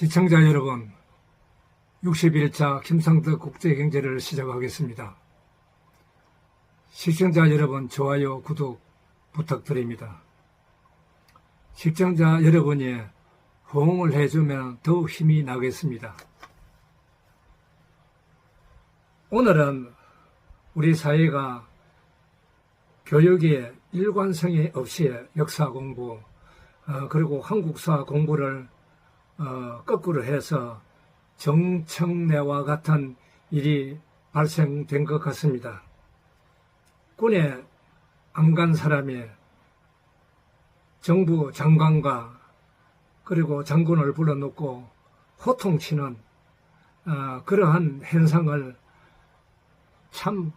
시청자 여러분, 61차 김상덕 국제경제를 시작하겠습니다. 시청자 여러분, 좋아요, 구독 부탁드립니다. 시청자 여러분이 호응을 해주면 더욱 힘이 나겠습니다. 오늘은 우리 사회가 교육에 일관성이 없이 역사 공부, 그리고 한국사 공부를 거꾸로 해서 정청래와 같은 일이 발생된 것 같습니다. 군에 안 간 사람이 정부 장관과 그리고 장군을 불러놓고 호통치는 그러한 현상을 참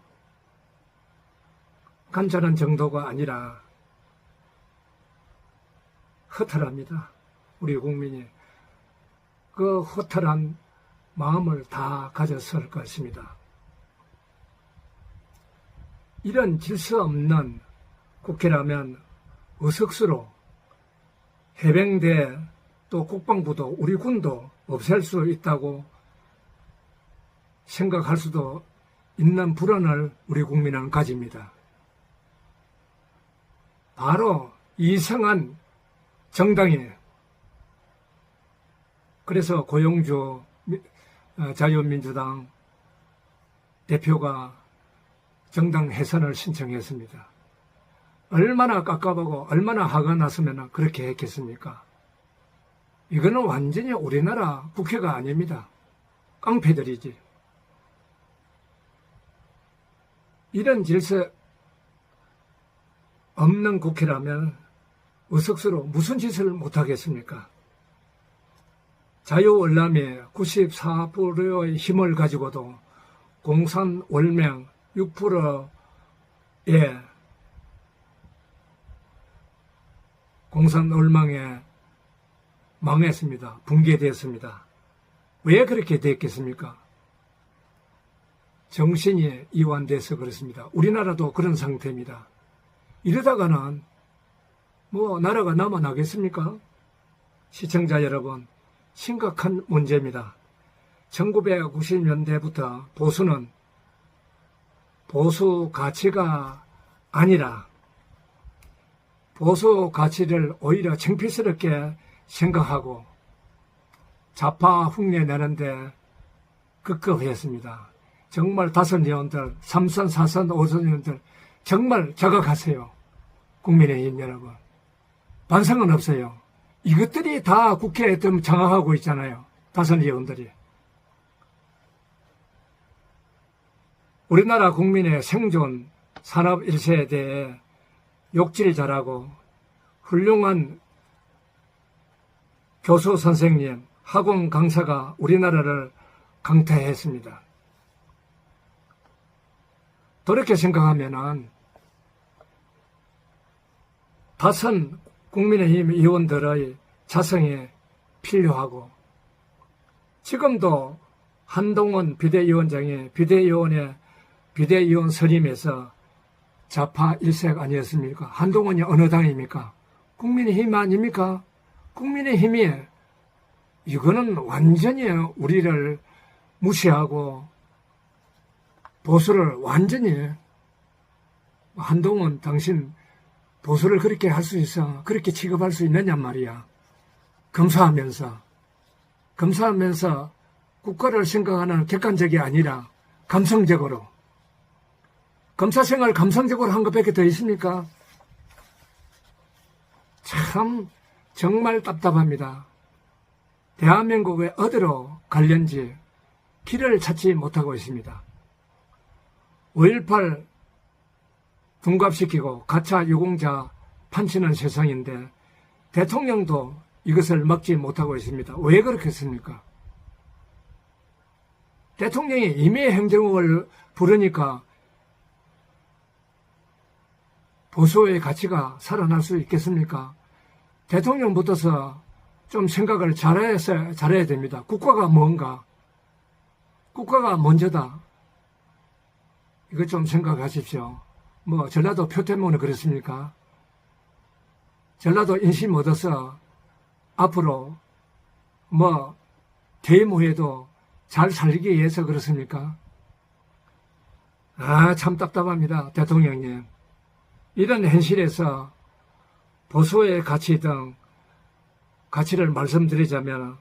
간절한 정도가 아니라 허탈합니다. 우리 국민이 그 허탈한 마음을 다 가졌을 것입니다. 이런 질서 없는 국회라면 의석수로 해병대 또 국방부도 우리 군도 없앨 수 있다고 생각할 수도 있는 불안을 우리 국민은 가집니다. 바로 이상한 정당이에요. 그래서 고용주 자유민주당 대표가 정당 해산을 신청했습니다. 얼마나 깝깝하고 얼마나 화가 났으면 그렇게 했겠습니까? 이거는 완전히 우리나라 국회가 아닙니다. 깡패들이지. 이런 질서 없는 국회라면 의석수로 무슨 짓을 못하겠습니까? 자유월남의 94%의 힘을 가지고도 공산월맹 6%의 공산월망에 망했습니다. 붕괴되었습니다. 왜 그렇게 됐겠습니까? 정신이 이완돼서 그렇습니다. 우리나라도 그런 상태입니다. 이러다가는 나라가 남아나겠습니까? 시청자 여러분, 심각한 문제입니다. 1990년대부터 보수는 보수 가치가 아니라 보수 가치를 오히려 창피스럽게 생각하고 좌파 흉내 내는데 급급했습니다. 정말 다선의원들, 삼선, 사선, 오선의원들 정말 자각하세요. 국민의힘 여러분. 반성은 없어요. 이것들이 다 국회에 좀 장악하고 있잖아요. 다선의원들이. 우리나라 국민의 생존, 산업 1세대에 욕질 잘하고 훌륭한 교수 선생님, 학원 강사가 우리나라를 강타했습니다. 그렇게 생각하면은 다선 국민의힘 의원들의 자성이 필요하고 지금도 한동훈 비대위원장이 비대위원 선임에서 좌파 일색 아니었습니까? 한동훈이 어느 당입니까? 국민의힘 아닙니까? 국민의힘이 이거는 완전히 우리를 무시하고 보수를 완전히 한동훈 당신 보수를 그렇게 할 수 있어? 그렇게 취급할 수 있느냐 말이야. 검사하면서 국가를 생각하는 객관적이 아니라 감성적으로. 검사 생활 감성적으로 한 것밖에 더 있습니까? 참 정말 답답합니다. 대한민국의 어디로 갈는지 길을 찾지 못하고 있습니다. 5.18 둔갑시키고 가짜 유공자 판치는 세상인데 대통령도 이것을 막지 못하고 있습니다. 왜 그렇겠습니까? 대통령이 임의 행정을 부르니까 보수의 가치가 살아날 수 있겠습니까? 대통령부터서 좀 생각을 잘해야 됩니다. 국가가 뭔가? 국가가 먼저다. 이거 좀 생각하십시오. 전라도 표 때문에 그렇습니까? 전라도 인심 얻어서 앞으로 퇴임 후에도 잘 살기 위해서 그렇습니까? 참 답답합니다. 대통령님. 이런 현실에서 보수의 가치 등 가치를 말씀드리자면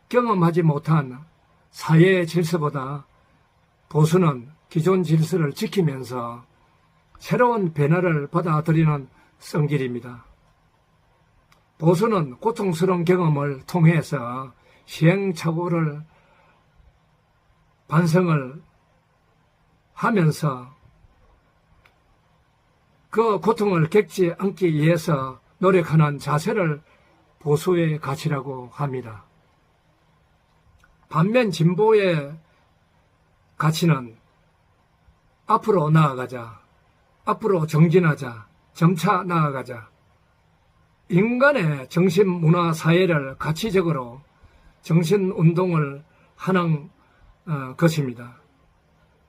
경험하지 못한 사회의 질서보다 보수는 기존 질서를 지키면서 새로운 변화를 받아들이는 성질입니다. 보수는 고통스러운 경험을 통해서 시행착오를 반성을 하면서 그 고통을 겪지 않기 위해서 노력하는 자세를 보수의 가치라고 합니다. 반면 진보의 가치는 앞으로 나아가자, 앞으로 정진하자, 점차 나아가자, 인간의 정신, 문화, 사회를 가치적으로 정신운동을 하는 것입니다.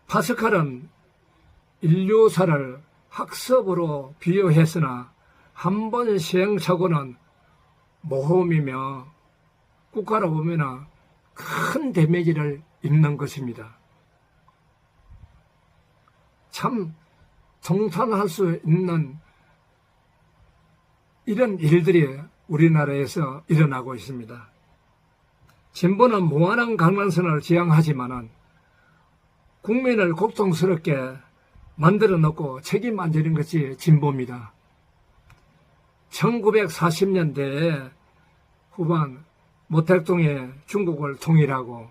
파스칼은 인류사를 학습으로 비유했으나 한 번 시행착오는 모험이며 국가로 보면 큰 데미지를 입는 것입니다. 참 통탄할 수 있는 이런 일들이 우리나라에서 일어나고 있습니다. 진보는 무한한 강남선을 지향하지만은 국민을 고통스럽게 만들어 놓고 책임 안 지는 것이 진보입니다. 1940년대 후반 모택동에 중국을 통일하고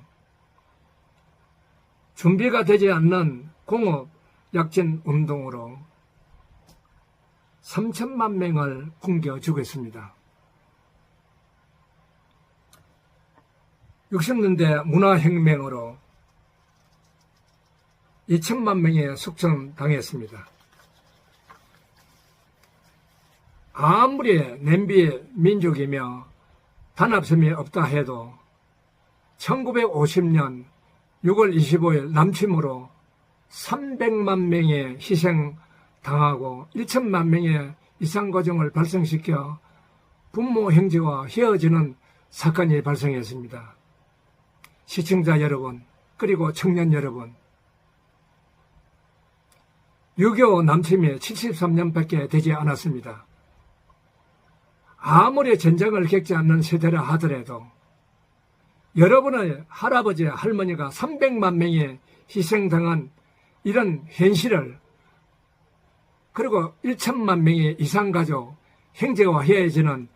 준비가 되지 않는 공업 약진 운동으로 3천만 명을 굶겨 죽였습니다. 60년대 문화혁명으로 2천만 명이 숙청당했습니다. 아무리 냄비 민족이며 단합섬이 없다 해도 1950년 6월 25일 남침으로 300만 명의 희생당하고 1천만 명의 이상가정을 발생시켜 부모 형제와 헤어지는 사건이 발생했습니다. 시청자 여러분, 그리고 청년 여러분, 6.25 남침이 73년밖에 되지 않았습니다. 아무리 전쟁을 겪지 않는 세대라 하더라도 여러분의 할아버지, 할머니가 300만 명이 희생당한 이런 현실을, 그리고 1천만 명의 이상가족, 형제와 헤어지는,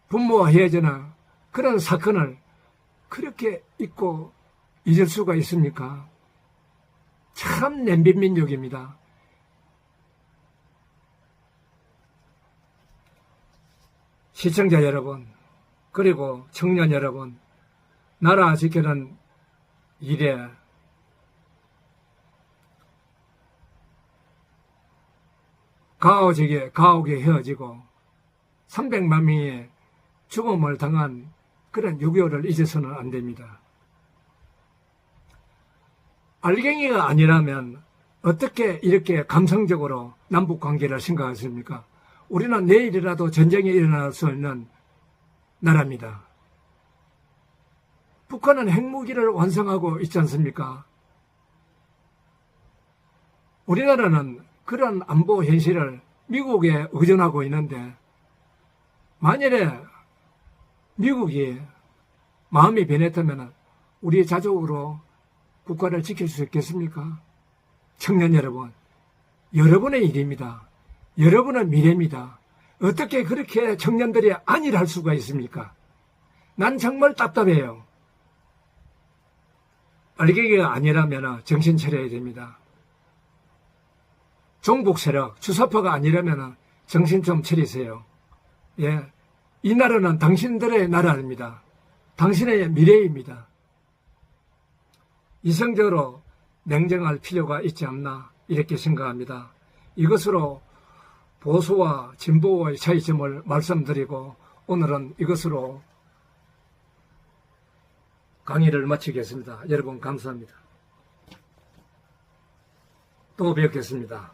부모와 헤어지는 그런 사건을 그렇게 잊고 잊을 수가 있습니까? 참 냄비민족입니다. 시청자 여러분, 그리고 청년 여러분, 나라 지키는 일에 가혹에 헤어지고 300만 명이 죽음을 당한 그런 6.25를 잊어서는 안 됩니다. 알갱이가 아니라면 어떻게 이렇게 감성적으로 남북관계를 생각하십니까? 우리는 내일이라도 전쟁이 일어날 수 있는 나라입니다. 북한은 핵무기를 완성하고 있지 않습니까? 우리나라는 그런 안보 현실을 미국에 의존하고 있는데, 만일에 미국이 마음이 변했다면 우리 자족으로 국가를 지킬 수 있겠습니까? 청년 여러분, 여러분의 일입니다. 여러분의 미래입니다. 어떻게 그렇게 청년들이 안일할 수가 있습니까? 난 정말 답답해요. 알갱이가 아니라면 정신 차려야 됩니다. 종북 세력, 주사파가 아니라면 정신 좀 차리세요. 예, 이 나라는 당신들의 나라입니다. 당신의 미래입니다. 이성적으로 냉정할 필요가 있지 않나 이렇게 생각합니다. 이것으로 보수와 진보의 차이점을 말씀드리고 오늘은 이것으로 강의를 마치겠습니다. 여러분 감사합니다. 또 뵙겠습니다.